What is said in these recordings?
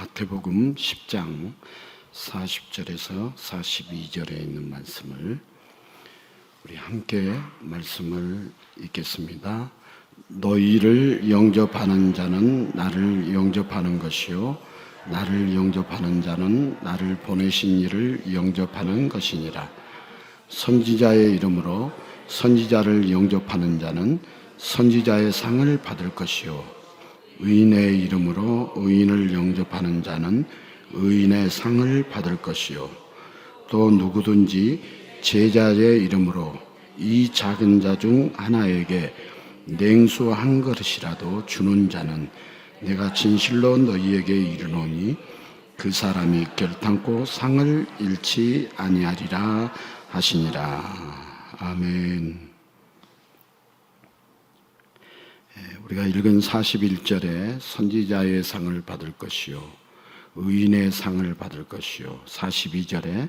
마태복음 10장 40절에서 42절에 있는 말씀을 우리 함께 말씀을 읽겠습니다. 너희를 영접하는 자는 나를 영접하는 것이요 나를 영접하는 자는 나를 보내신 이를 영접하는 것이니라. 선지자의 이름으로 선지자를 영접하는 자는 선지자의 상을 받을 것이요 의인의 이름으로 의인을 영접하는 자는 의인의 상을 받을 것이요 또 누구든지 제자의 이름으로 이 작은 자 중 하나에게 냉수 한 그릇이라도 주는 자는 내가 진실로 너희에게 이르노니 그 사람이 결탄코 상을 잃지 아니하리라 하시니라. 아멘. 우리가 읽은 41절에 선지자의 상을 받을 것이요 의인의 상을 받을 것이요 42절에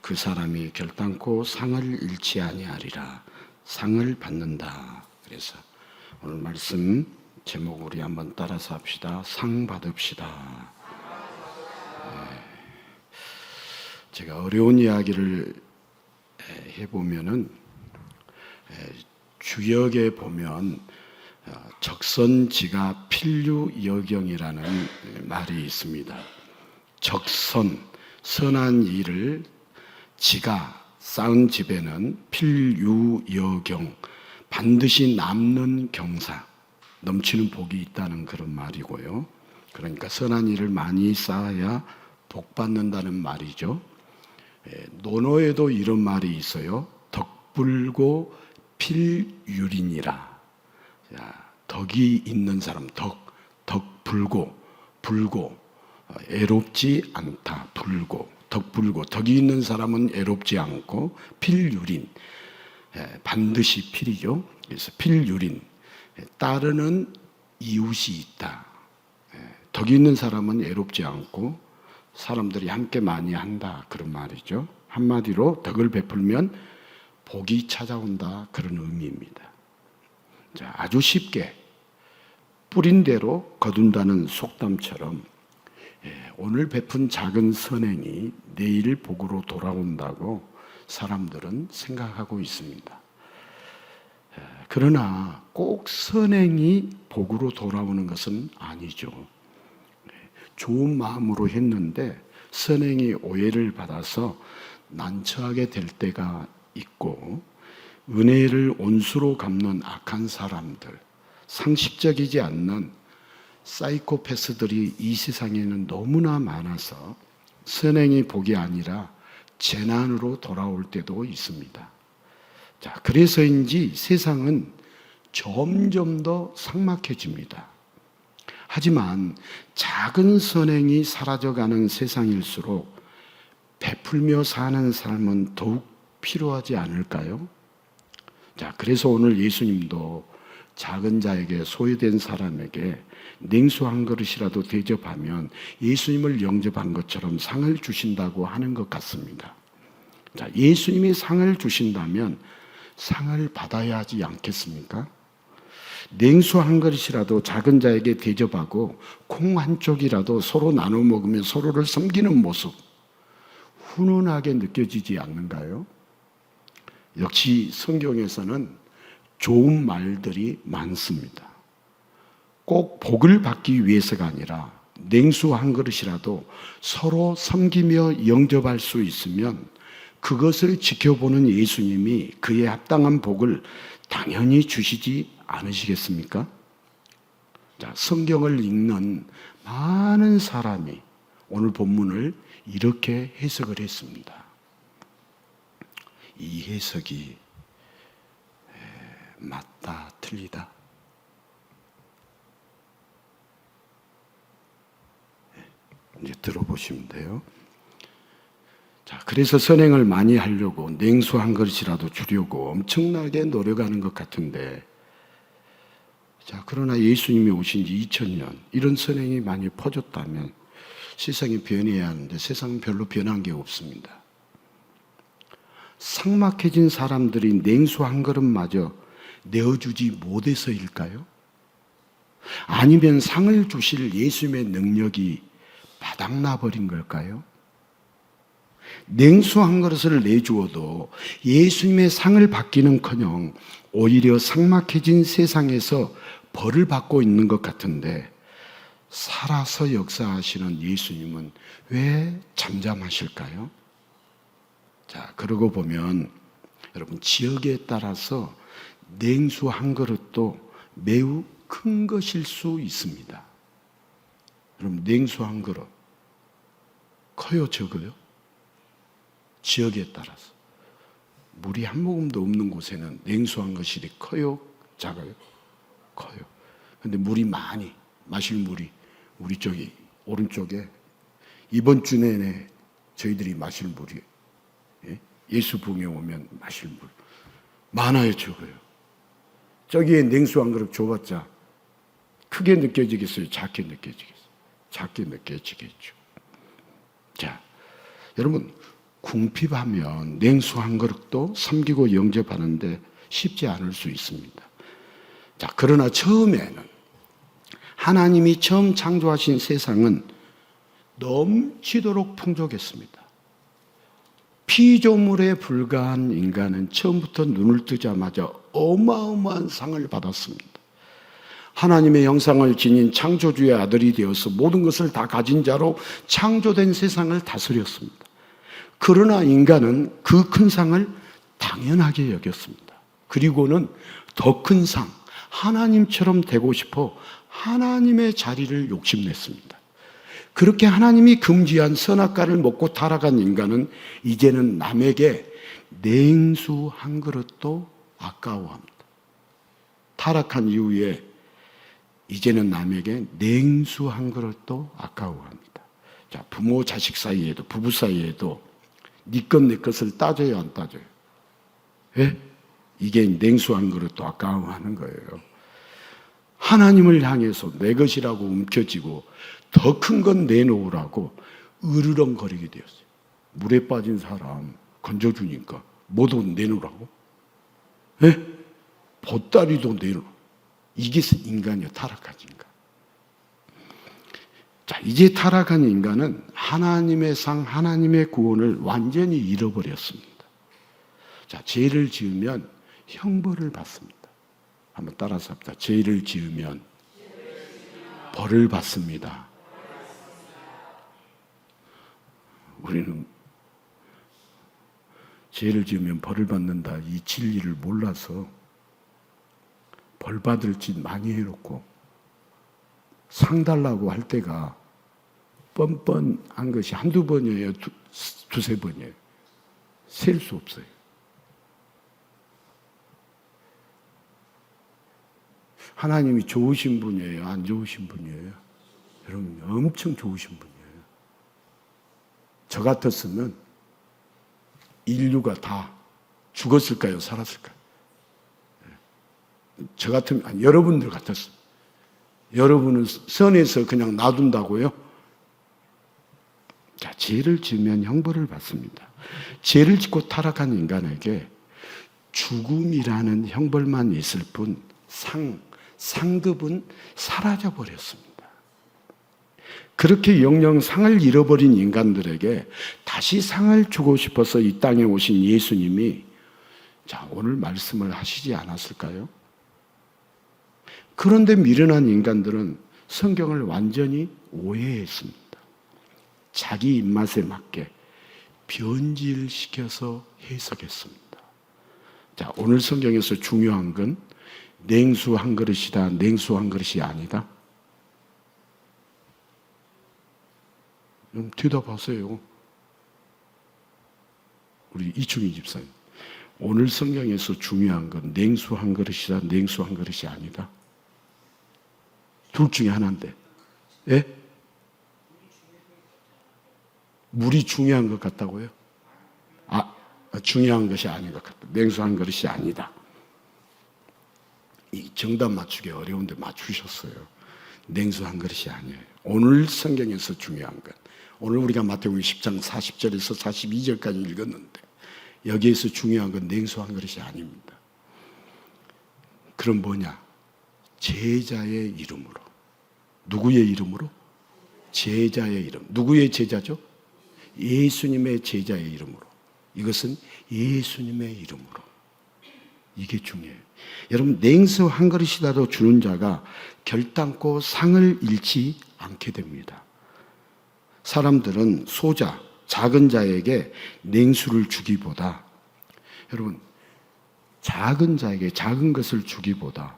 그 사람이 결단코 상을 잃지 아니하리라. 상을 받는다. 그래서 오늘 말씀 제목 우리 한번 따라서 합시다. 상 받읍시다. 제가 어려운 이야기를 해보면은 주역에 보면 적선지가 필류여경이라는 말이 있습니다. 적선, 선한 일을 지가 쌓은 집에는 필유여경, 반드시 남는 경사, 넘치는 복이 있다는 그런 말이고요. 그러니까 선한 일을 많이 쌓아야 복 받는다는 말이죠. 논어에도 이런 말이 있어요. 덕불고 필유린이라. 덕이 있는 사람, 덕불고, 불고, 애롭지 않다, 불고, 덕불고, 덕이 있는 사람은 애롭지 않고, 필유린, 반드시 필이죠. 그래서 필유린, 따르는 이웃이 있다. 덕이 있는 사람은 애롭지 않고, 사람들이 함께 많이 한다, 그런 말이죠. 한마디로 덕을 베풀면 복이 찾아온다, 그런 의미입니다. 자, 아주 쉽게 뿌린 대로 거둔다는 속담처럼 오늘 베푼 작은 선행이 내일 복으로 돌아온다고 사람들은 생각하고 있습니다. 그러나 꼭 선행이 복으로 돌아오는 것은 아니죠. 좋은 마음으로 했는데 선행이 오해를 받아서 난처하게 될 때가 있고 은혜를 온수로 갚는 악한 사람들, 상식적이지 않는 사이코패스들이 이 세상에는 너무나 많아서 선행이 복이 아니라 재난으로 돌아올 때도 있습니다. 자, 그래서인지 세상은 점점 더 삭막해집니다. 하지만 작은 선행이 사라져가는 세상일수록 베풀며 사는 삶은 더욱 필요하지 않을까요? 자, 그래서 오늘 예수님도 작은 자에게 소외된 사람에게 냉수 한 그릇이라도 대접하면 예수님을 영접한 것처럼 상을 주신다고 하는 것 같습니다. 자, 예수님이 상을 주신다면 상을 받아야 하지 않겠습니까? 냉수 한 그릇이라도 작은 자에게 대접하고 콩 한 쪽이라도 서로 나눠 먹으며 서로를 섬기는 모습 훈훈하게 느껴지지 않는가요? 역시 성경에서는 좋은 말들이 많습니다. 꼭 복을 받기 위해서가 아니라 냉수 한 그릇이라도 서로 섬기며 영접할 수 있으면 그것을 지켜보는 예수님이 그에 합당한 복을 당연히 주시지 않으시겠습니까? 자, 성경을 읽는 많은 사람이 오늘 본문을 이렇게 해석을 했습니다. 이 해석이 맞다, 틀리다? 이제 들어보시면 돼요. 자, 그래서 선행을 많이 하려고 냉수 한 그릇이라도 주려고 엄청나게 노력하는 것 같은데, 자, 그러나 예수님이 오신 지 2000년, 이런 선행이 많이 퍼졌다면 세상이 변해야 하는데 세상은 별로 변한 게 없습니다. 삭막해진 사람들이 냉수 한 그릇마저 내어주지 못해서일까요? 아니면 상을 주실 예수님의 능력이 바닥나 버린 걸까요? 냉수 한 그릇을 내주어도 예수님의 상을 받기는커녕 오히려 삭막해진 세상에서 벌을 받고 있는 것 같은데, 살아서 역사하시는 예수님은 왜 잠잠하실까요? 자, 그러고 보면 여러분, 지역에 따라서 냉수 한 그릇도 매우 큰 것일 수 있습니다. 여러분, 냉수 한 그릇 커요, 적어요? 지역에 따라서. 물이 한 모금도 없는 곳에는 냉수 한 것이 커요, 작아요? 커요. 근데 물이 많이, 마실 물이 우리 쪽이 오른쪽에 이번 주 내내 저희들이 마실 물이, 예수 부흥에 오면 마실 물 많아요, 적어요? 저기에 냉수 한 그릇 줘봤자 크게 느껴지겠어요, 작게 느껴지겠어요? 작게 느껴지겠죠. 자, 여러분, 궁핍하면 냉수 한 그릇도 섬기고 영접하는데 쉽지 않을 수 있습니다. 자, 그러나 처음에는 하나님이 처음 창조하신 세상은 넘치도록 풍족했습니다. 피조물에 불과한 인간은 처음부터 눈을 뜨자마자 어마어마한 상을 받았습니다. 하나님의 형상을 지닌 창조주의 아들이 되어서 모든 것을 다 가진 자로 창조된 세상을 다스렸습니다. 그러나 인간은 그 큰 상을 당연하게 여겼습니다. 그리고는 더 큰 상, 하나님처럼 되고 싶어 하나님의 자리를 욕심냈습니다. 그렇게 하나님이 금지한 선악과를 먹고 타락한 인간은 이제는 남에게 냉수 한 그릇도 아까워합니다. 타락한 이후에 이제는 남에게 냉수 한 그릇도 아까워합니다. 자, 부모 자식 사이에도, 부부 사이에도 네 것 내 것을 따져요, 안 따져요? 예? 이게 냉수 한 그릇도 아까워하는 거예요. 하나님을 향해서 내 것이라고 움켜쥐고 더 큰 건 내놓으라고 으르렁거리게 되었어요. 물에 빠진 사람 건져주니까 뭐도 내놓으라고? 예? 보따리도 내놓으라고. 이게 인간이요, 타락한 인간. 자, 이제 타락한 인간은 하나님의 상, 하나님의 구원을 완전히 잃어버렸습니다. 자, 죄를 지으면 형벌을 받습니다. 한번 따라서 합시다. 죄를 지으면 벌을 받습니다. 우리는 죄를 지으면 벌을 받는다, 이 진리를 몰라서 벌 받을 짓 많이 해놓고 상 달라고 할 때가 뻔뻔한 것이 한두 번이에요, 두세 번이에요. 셀 수 없어요. 하나님이 좋으신 분이에요, 안 좋으신 분이에요? 여러분, 엄청 좋으신 분이에요. 저 같았으면 인류가 다 죽었을까요, 살았을까요? 저 같으면, 아니, 여러분들 같았어요. 여러분은 선에서 그냥 놔둔다고요? 자, 죄를 지으면 형벌을 받습니다. 죄를 짓고 타락한 인간에게 죽음이라는 형벌만 있을 뿐 상급은 사라져버렸습니다. 그렇게 영영 상을 잃어버린 인간들에게 다시 상을 주고 싶어서 이 땅에 오신 예수님이, 자, 오늘 말씀을 하시지 않았을까요? 그런데 미련한 인간들은 성경을 완전히 오해했습니다. 자기 입맛에 맞게 변질시켜서 해석했습니다. 자, 오늘 성경에서 중요한 건 냉수 한 그릇이다, 냉수 한 그릇이 아니다. 대답하세요. 우리 이충희 집사님, 오늘 성경에서 중요한 건 냉수 한 그릇이다, 냉수 한 그릇이 아니다. 둘 중에 하나인데, 예? 물이 중요한 것 같다고요? 중요한 것이 아닌 것 같다. 냉수 한 그릇이 아니다. 이 정답 맞추기 어려운데 맞추셨어요. 냉수 한 그릇이 아니에요. 오늘 성경에서 중요한 건, 오늘 우리가 마태복음 10장 40절에서 42절까지 읽었는데 여기에서 중요한 건 냉수 한 그릇이 아닙니다. 그럼 뭐냐? 제자의 이름으로. 누구의 이름으로? 제자의 이름. 누구의 제자죠? 예수님의 제자의 이름으로. 이것은 예수님의 이름으로. 이게 중요해요. 여러분, 냉수 한 그릇이라도 주는 자가 결단코 상을 잃지 않게 됩니다. 사람들은 소자, 작은 자에게 냉수를 주기보다, 여러분, 작은 자에게 작은 것을 주기보다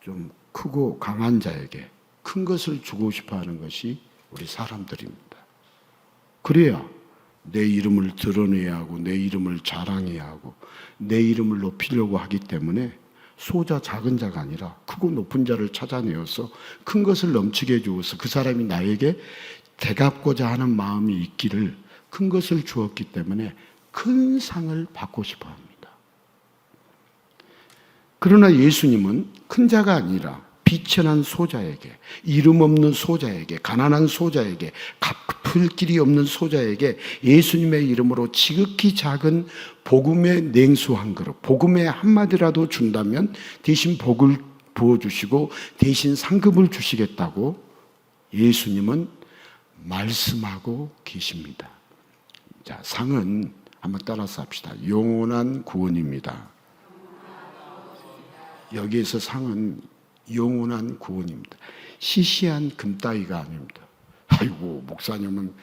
좀 크고 강한 자에게 큰 것을 주고 싶어 하는 것이 우리 사람들입니다. 그래야 내 이름을 드러내야 하고 내 이름을 자랑해야 하고 내 이름을 높이려고 하기 때문에 소자, 작은 자가 아니라 크고 높은 자를 찾아내어서 큰 것을 넘치게 해주어서 그 사람이 나에게 대갚고자 하는 마음이 있기를 큰 것을 주었기 때문에 큰 상을 받고 싶어 합니다. 그러나 예수님은 큰 자가 아니라 비천한 소자에게, 이름 없는 소자에게, 가난한 소자에게, 갚을 길이 없는 소자에게 예수님의 이름으로 지극히 작은 복음의 냉수 한 그릇, 복음의 한마디라도 준다면 대신 복을 부어주시고 대신 상급을 주시겠다고 예수님은 말씀하고 계십니다. 자, 상은 한번 따라서 합시다. 영원한 구원입니다. 여기에서 상은 영원한 구원입니다. 시시한 금 따위가 아닙니다. 아이고, 목사님은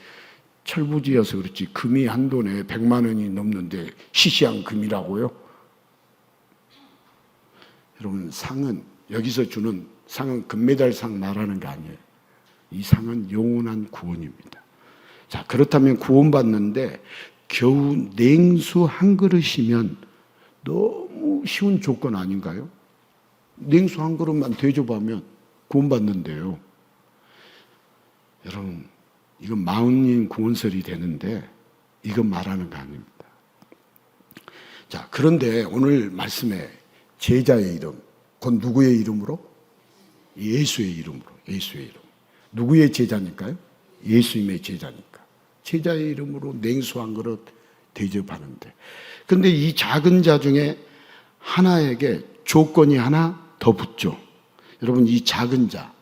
철부지여서 그렇지 금이 한 돈에 100만 원이 넘는데 시시한 금이라고요? 여러분, 상은, 여기서 주는 상은 금메달상 말하는 게 아니에요. 이 상은 영원한 구원입니다. 자, 그렇다면 구원받는데 겨우 냉수 한 그릇이면 너무 쉬운 조건 아닌가요? 냉수 한 그릇만 대접하면 구원받는데요. 여러분, 이건 마흔인 구원설이 되는데 이건 말하는 거 아닙니다. 자, 그런데 오늘 말씀에 제자의 이름, 곧 누구의 이름으로? 예수의 이름으로. 예수의 이름. 누구의 제자니까요? 예수님의 제자니까. 제자의 이름으로 냉수 한 그릇 대접하는데, 그런데 이 작은 자 중에 하나에게 조건이 하나 더 붙죠. 여러분, 이 작은 자,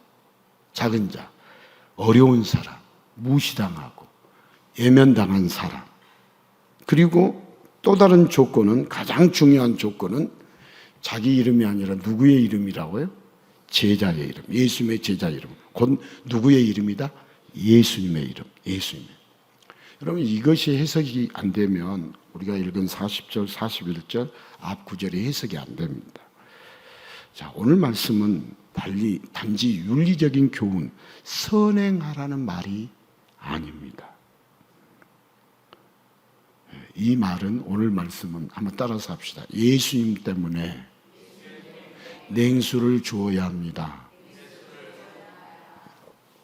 어려운 사람, 무시당하고 예면당한 사람, 그리고 또 다른 조건은, 가장 중요한 조건은 자기 이름이 아니라 누구의 이름이라고요? 제자의 이름, 예수님의 제자 이름. 곧 누구의 이름이다? 예수님의 이름, 예수님. 여러분, 이것이 해석이 안 되면 우리가 읽은 40절, 41절 앞 구절이 해석이 안 됩니다. 자, 오늘 말씀은 단지 윤리적인 교훈, 선행하라는 말이 아닙니다. 이 말은, 오늘 말씀은 한번 따라서 합시다. 예수님 때문에 냉수를 주어야 합니다.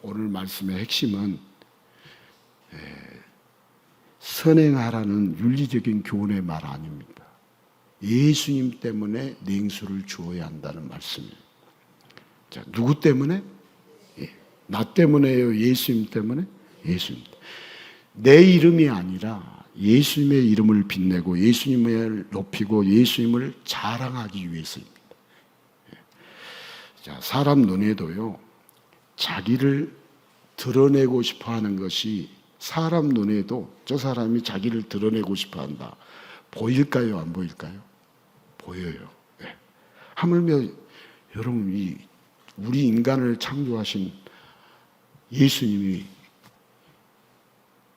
오늘 말씀의 핵심은 선행하라는 윤리적인 교훈의 말 아닙니다. 예수님 때문에 냉수를 주어야 한다는 말씀이에요. 자, 누구 때문에? 나 때문에요? 예수님 때문에? 예수님. 내 이름이 아니라 예수님의 이름을 빛내고 예수님을 높이고 예수님을 자랑하기 위해서입니다. 자, 사람 눈에도요, 자기를 드러내고 싶어 하는 것이, 사람 눈에도 저 사람이 자기를 드러내고 싶어 한다. 보일까요? 안 보일까요? 보여요. 네. 하물며 여러분, 우리 인간을 창조하신 예수님이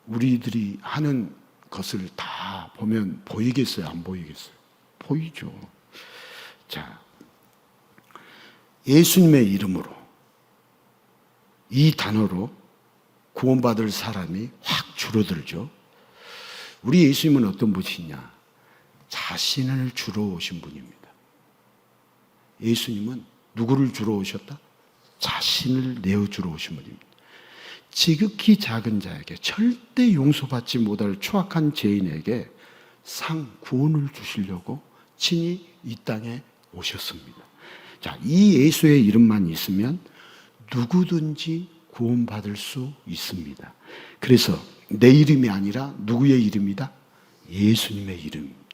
우리들이 하는 것을 다 보면 보이겠어요? 안 보이겠어요? 보이죠. 자, 예수님의 이름으로, 이 단어로 구원받을 사람이 확 줄어들죠. 우리 예수님은 어떤 분이냐? 자신을 주러 오신 분입니다. 예수님은 누구를 주러 오셨다? 자신을 내어주러 오신 분입니다. 지극히 작은 자에게, 절대 용서받지 못할 추악한 죄인에게 구원을 주시려고 친히 이 땅에 오셨습니다. 자, 이 예수의 이름만 있으면 누구든지 구원받을 수 있습니다. 그래서 내 이름이 아니라 누구의 이름이다? 예수님의 이름입니다.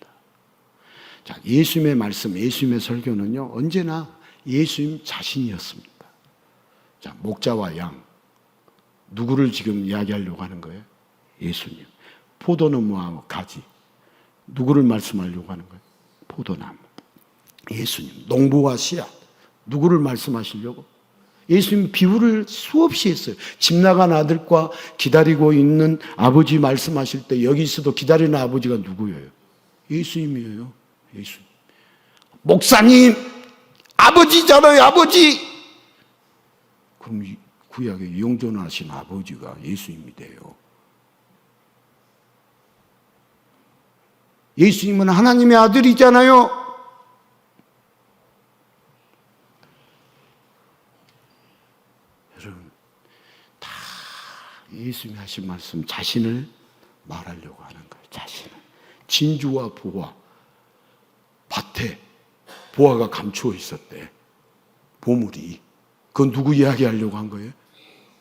자, 예수님의 말씀, 예수님의 설교는요, 언제나 예수님 자신이었습니다. 자, 목자와 양, 누구를 지금 이야기하려고 하는 거예요? 예수님. 포도나무와 가지. 누구를 말씀하려고 하는 거예요? 포도나무. 예수님. 농부와 씨앗. 누구를 말씀하시려고? 예수님 비유를 수없이 했어요. 집 나간 아들과 기다리고 있는 아버지 말씀하실 때 여기 있어도 기다리는 아버지가 누구예요? 예수님이에요. 예수님. 목사님, 아버지잖아요, 아버지. 그럼 구약에 영존하신 아버지가 예수님이 돼요. 예수님은 하나님의 아들이잖아요. 여러분, 다 예수님이 하신 말씀 자신을 말하려고 하는 거예요. 자신을. 진주와 보화. 밭에 보화가 감추어 있었대. 보물이. 그건 누구 이야기하려고 한 거예요?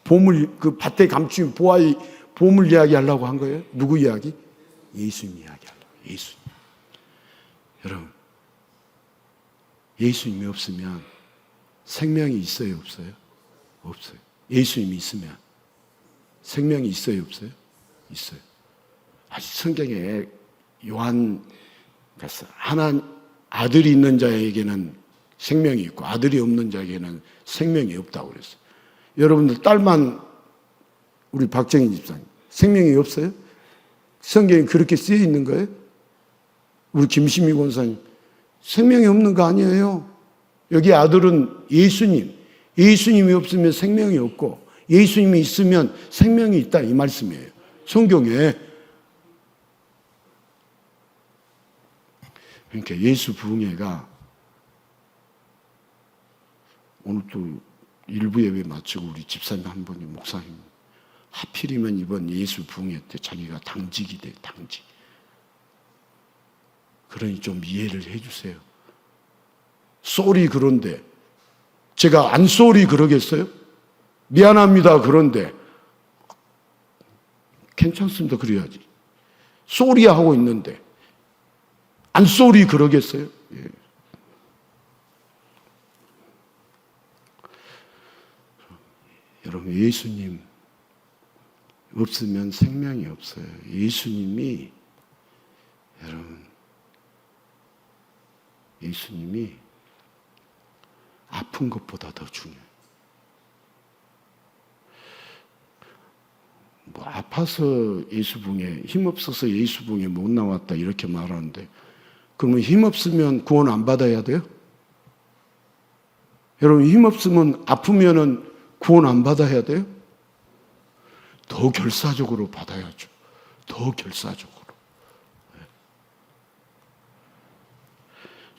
보물, 그 밭에 감춘 보화의 보물 이야기하려고 한 거예요? 누구 이야기? 예수님 이야기하려고. 예수님. 여러분, 예수님이 없으면 생명이 있어요, 없어요? 없어요. 예수님이 있으면 생명이 있어요, 없어요? 있어요. 아직 성경에 요한 하나 아들이 있는 자에게는 생명이 있고 아들이 없는 자에게는 생명이 없다고 그랬어요. 여러분들 딸만 우리 박정희 집사님 생명이 없어요? 성경에 그렇게 쓰여 있는 거예요? 우리 김심희 권사님 생명이 없는 거 아니에요. 여기 아들은 예수님. 예수님이 없으면 생명이 없고 예수님이 있으면 생명이 있다 이 말씀이에요. 성경에. 그러니까 예수 부흥회가 오늘 또 일부 예배 마치고 우리 집사님 한 분이 목사님 하필이면 이번 예수 부흥회 때 자기가 당직이 돼. 당직. 그러니 좀 이해를 해주세요. 쏘리 그런데 제가 안 쏘리 그러겠어요? 미안합니다 그런데 괜찮습니다 그래야지. 쏘리 하고 있는데 안 쏘리 그러겠어요? 예. 여러분 예수님 없으면 생명이 없어요. 예수님이 여러분 예수님이 아픈 것보다 더 중요해요. 뭐 아파서 예수붕에 힘없어서 예수붕에 못 나왔다 이렇게 말하는데 그러면 힘없으면 구원 안 받아야 돼요? 여러분 힘없으면 아프면은 구원 안 받아야 돼요? 더 결사적으로 받아야죠. 더 결사적으로.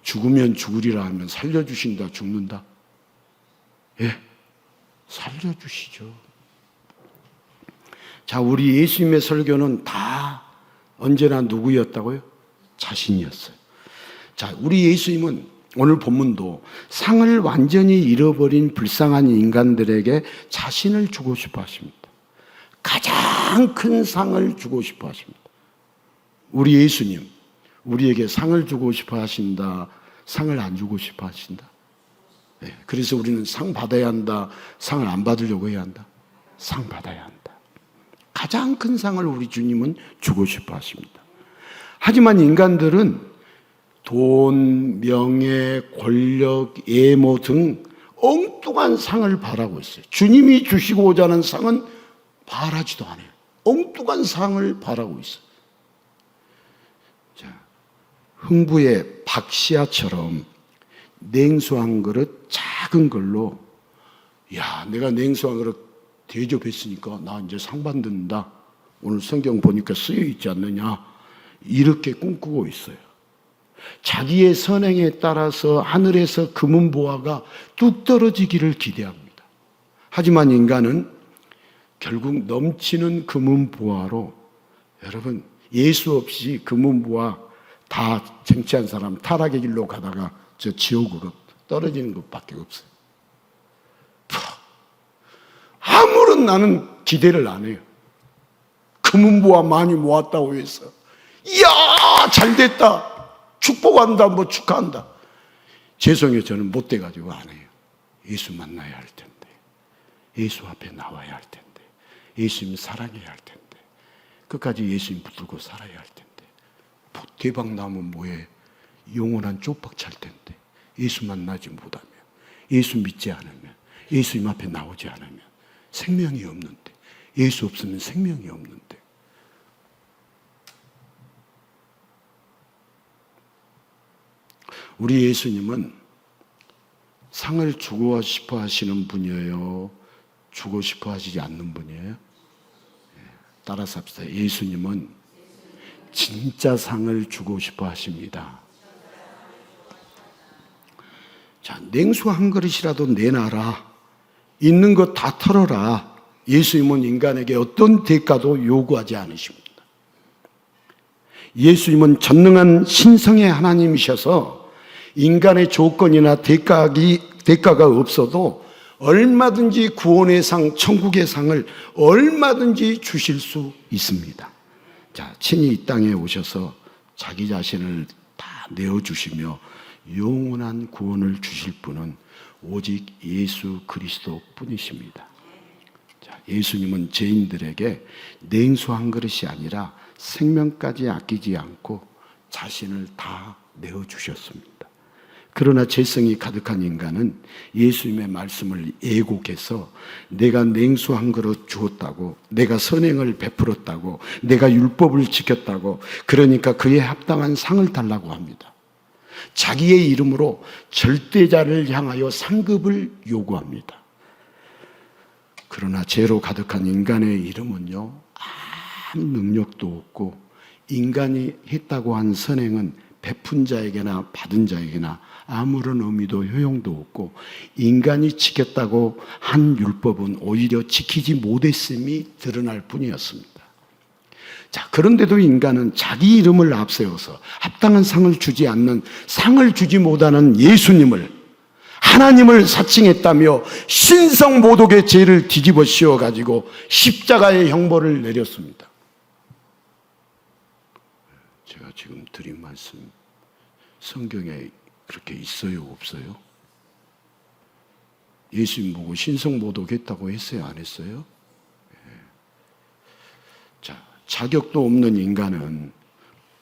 죽으면 죽으리라 하면 살려주신다, 죽는다? 예, 살려주시죠. 자, 우리 예수님의 설교는 다 언제나 누구였다고요? 자신이었어요. 자, 우리 예수님은 오늘 본문도 상을 완전히 잃어버린 불쌍한 인간들에게 자신을 주고 싶어 하십니다. 가장 큰 상을 주고 싶어 하십니다. 우리 예수님, 우리에게 상을 주고 싶어 하신다, 상을 안 주고 싶어 하신다. 네, 그래서 우리는 상 받아야 한다, 상을 안 받으려고 해야 한다. 상 받아야 한다. 가장 큰 상을 우리 주님은 주고 싶어 하십니다. 하지만 인간들은 돈, 명예, 권력, 예모 등 엉뚱한 상을 바라고 있어요. 주님이 주시고자 하는 상은 바라지도 않아요. 엉뚱한 상을 바라고 있어요. 자, 흥부의 박시아처럼 냉수 한 그릇 작은 걸로 야, 내가 냉수 한 그릇 대접했으니까 나 이제 상 받는다. 오늘 성경 보니까 쓰여 있지 않느냐. 이렇게 꿈꾸고 있어요. 자기의 선행에 따라서 하늘에서 금은보화가 뚝 떨어지기를 기대합니다. 하지만 인간은 결국 넘치는 금은보화로 여러분 예수 없이 금은보화 다 쟁취한 사람 타락의 길로 가다가 저 지옥으로 떨어지는 것밖에 없어요. 아무런 나는 기대를 안 해요. 금은보화 많이 모았다고 해서 이야 잘됐다 축복한다 뭐 축하한다. 죄송해요. 저는 못 돼가지고 안 해요. 예수 만나야 할 텐데 예수 앞에 나와야 할 텐데 예수님 사랑해야 할 텐데, 끝까지 예수님 붙들고 살아야 할 텐데, 대박 나면 뭐해? 영원한 쪽박 찰 텐데, 예수 만나지 못하면, 예수 믿지 않으면, 예수님 앞에 나오지 않으면 생명이 없는데, 예수 없으면 생명이 없는데. 우리 예수님은 상을 주고 싶어 하시는 분이에요? 주고 싶어 하시지 않는 분이에요? 따라서 합시다. 예수님은 진짜 상을 주고 싶어 하십니다. 자, 냉수 한 그릇이라도 내놔라. 있는 것 다 털어라. 예수님은 인간에게 어떤 대가도 요구하지 않으십니다. 예수님은 전능한 신성의 하나님이셔서 인간의 조건이나 대가가 없어도 얼마든지 구원의 상, 천국의 상을 얼마든지 주실 수 있습니다. 자, 친히 이 땅에 오셔서 자기 자신을 다 내어주시며 영원한 구원을 주실 분은 오직 예수 그리스도 뿐이십니다. 자, 예수님은 죄인들에게 냉수 한 그릇이 아니라 생명까지 아끼지 않고 자신을 다 내어주셨습니다. 그러나 죄성이 가득한 인간은 예수님의 말씀을 애곡해서 내가 냉수 한 그릇 주었다고, 내가 선행을 베풀었다고, 내가 율법을 지켰다고, 그러니까 그에 합당한 상을 달라고 합니다. 자기의 이름으로 절대자를 향하여 상급을 요구합니다. 그러나 죄로 가득한 인간의 이름은요, 아무 능력도 없고, 인간이 했다고 한 선행은 베푼 자에게나 받은 자에게나 아무런 의미도 효용도 없고, 인간이 지켰다고 한 율법은 오히려 지키지 못했음이 드러날 뿐이었습니다. 자, 그런데도 인간은 자기 이름을 앞세워서 합당한 상을 주지 않는, 상을 주지 못하는 예수님을, 하나님을 사칭했다며 신성모독의 죄를 뒤집어 씌워가지고 십자가의 형벌을 내렸습니다. 제가 지금 드린 말씀 성경에 그렇게 있어요, 없어요? 예수님 보고 신성모독했다고 했어요, 안 했어요? 자, 자격도 없는 인간은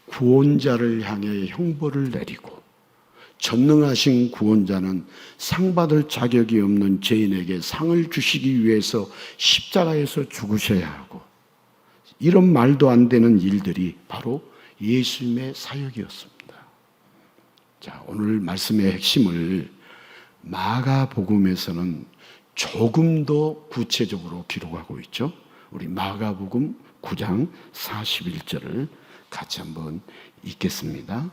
구원자를 향해 형벌을 내리고, 전능하신 구원자는 상 받을 자격이 없는 죄인에게 상을 주시기 위해서 십자가에서 죽으셔야 하고, 이런 말도 안 되는 일들이 바로 예수님의 사역이었습니다. 자, 오늘 말씀의 핵심을 마가복음에서는 조금 더 구체적으로 기록하고 있죠. 우리 마가복음 9장 41절을 같이 한번 읽겠습니다.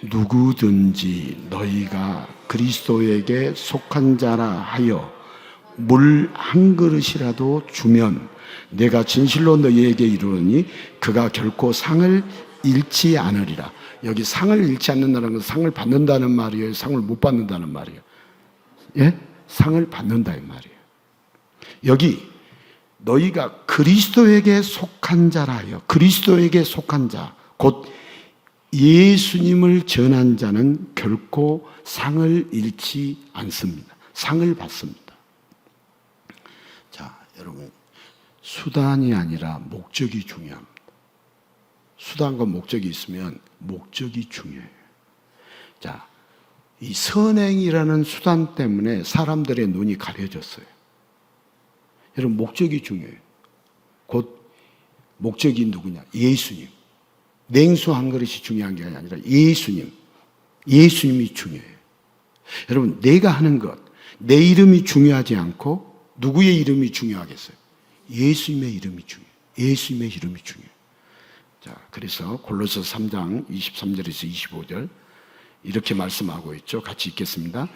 누구든지 너희가 그리스도에게 속한 자라 하여 물 한 그릇이라도 주면 내가 진실로 너희에게 이르노니 그가 결코 상을 잃지 않으리라. 여기 상을 잃지 않는다는 것은 상을 받는다는 말이에요? 상을 못 받는다는 말이에요? 예? 상을 받는다 이 말이에요. 여기 너희가 그리스도에게 속한 자라 하여, 그리스도에게 속한 자, 곧 예수님을 전한 자는 결코 상을 잃지 않습니다. 상을 받습니다. 자, 여러분, 수단이 아니라 목적이 중요합니다. 수단과 목적이 있으면 목적이 중요해요. 자, 이 선행이라는 수단 때문에 사람들의 눈이 가려졌어요. 여러분, 목적이 중요해요. 곧 목적이 누구냐? 예수님. 냉수 한 그릇이 중요한 게 아니라 예수님이 중요해요. 여러분, 내가 하는 것, 내 이름이 중요하지 않고 누구의 이름이 중요하겠어요? 예수님의 이름이 중요해요. 예수님의 이름이 중요해요. 자, 그래서 골로새 3장 23절에서 25절 이렇게 말씀하고 있죠. 같이 읽겠습니다.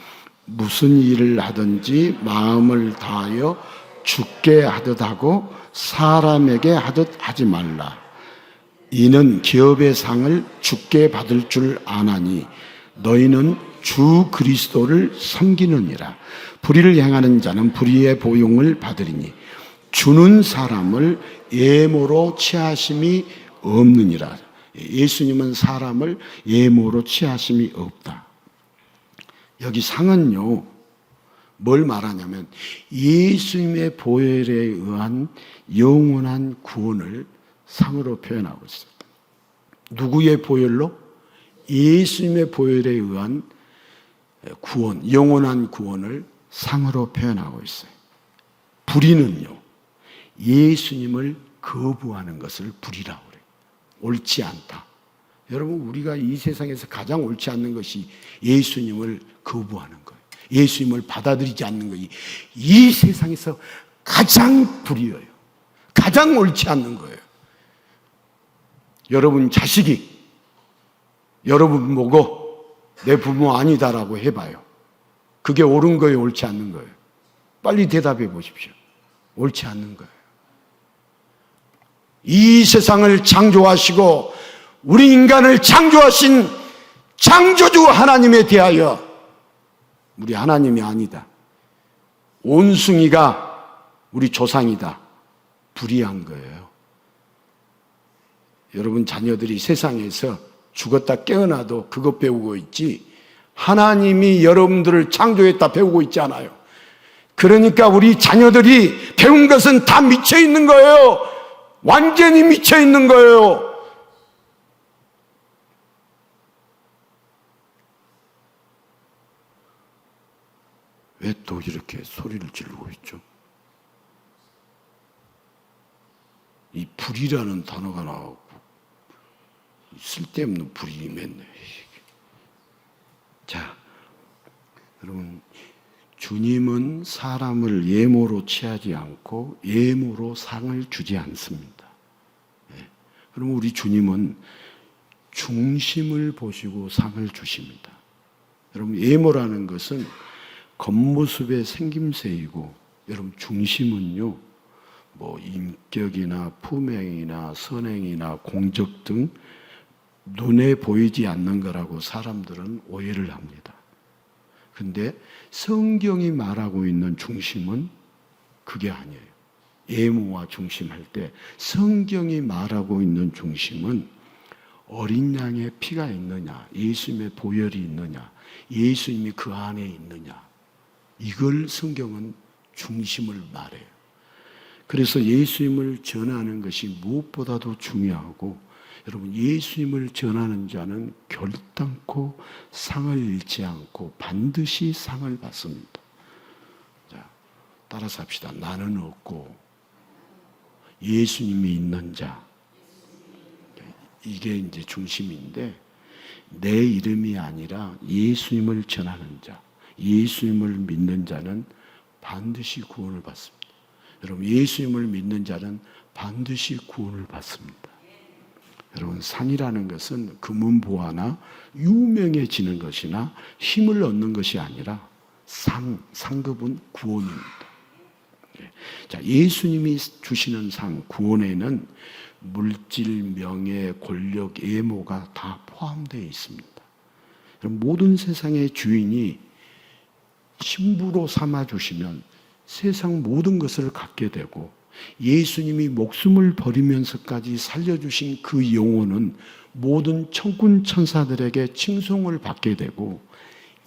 무슨 일을 하든지 마음을 다하여 주께 하듯 하고 사람에게 하듯 하지 말라. 이는 기업의 상을 주께 받을 줄 아나니 너희는 주 그리스도를 섬기느니라. 불의를 행하는 자는 불의의 보용을 받으리니 주는 사람을 예모로 취하심이 없느니라. 예수님은 사람을 예모로 취하심이 없다. 여기 상은요, 뭘 말하냐면 예수님의 보혈에 의한 영원한 구원을 상으로 표현하고 있어요. 누구의 보혈로? 예수님의 보혈에 의한 구원, 영원한 구원을 상으로 표현하고 있어요. 불의는요, 예수님을 거부하는 것을 불의라고 그래요. 옳지 않다. 여러분, 우리가 이 세상에서 가장 옳지 않는 것이 예수님을 거부하는 거예요. 예수님을 받아들이지 않는 것이 이 세상에서 가장 불의해요. 가장 옳지 않는 거예요. 여러분 자식이 여러분 보고 내 부모 아니다라고 해봐요. 그게 옳은 거예요, 옳지 않는 거예요? 빨리 대답해 보십시오. 옳지 않는 거예요. 이 세상을 창조하시고 우리 인간을 창조하신 창조주 하나님에 대하여 우리 하나님이 아니다, 온숭이가 우리 조상이다, 불의한 거예요. 여러분 자녀들이 세상에서 죽었다 깨어나도 그것 배우고 있지 하나님이 여러분들을 창조했다 배우고 있지 않아요. 그러니까 우리 자녀들이 배운 것은 다 미쳐 있는 거예요. 완전히 미쳐 있는 거예요. 왜 또 이렇게 소리를 지르고 있죠? 이 불이라는 단어가 나오고 쓸데없는 불이 맨날. 자, 여러분, 주님은 사람을 예모로 취하지 않고 예모로 상을 주지 않습니다. 그럼 우리 주님은 중심을 보시고 상을 주십니다. 여러분, 예모라는 것은 겉모습의 생김새이고, 여러분 중심은요, 뭐 인격이나 품행이나 선행이나 공적 등 눈에 보이지 않는 거라고 사람들은 오해를 합니다. 근데 성경이 말하고 있는 중심은 그게 아니에요. 예모와 중심할 때 성경이 말하고 있는 중심은 어린 양의 피가 있느냐, 예수님의 보혈이 있느냐, 예수님이 그 안에 있느냐, 이걸 성경은 중심을 말해요. 그래서 예수님을 전하는 것이 무엇보다도 중요하고, 여러분 예수님을 전하는 자는 결단코 상을 잃지 않고 반드시 상을 받습니다. 자, 따라서 합시다. 나는 없고 예수님이 있는 자. 이게 이제 중심인데, 내 이름이 아니라 예수님을 전하는 자, 예수님을 믿는 자는 반드시 구원을 받습니다. 여러분, 예수님을 믿는 자는 반드시 구원을 받습니다. 여러분, 상이라는 것은 금은보화나 유명해지는 것이나 힘을 얻는 것이 아니라 상급은 구원입니다. 자, 예수님이 주시는 상, 구원에는 물질, 명예, 권력, 예모가 다 포함되어 있습니다. 모든 세상의 주인이 신부로 삼아주시면 세상 모든 것을 갖게 되고, 예수님이 목숨을 버리면서까지 살려주신 그 영혼은 모든 천군 천사들에게 칭송을 받게 되고,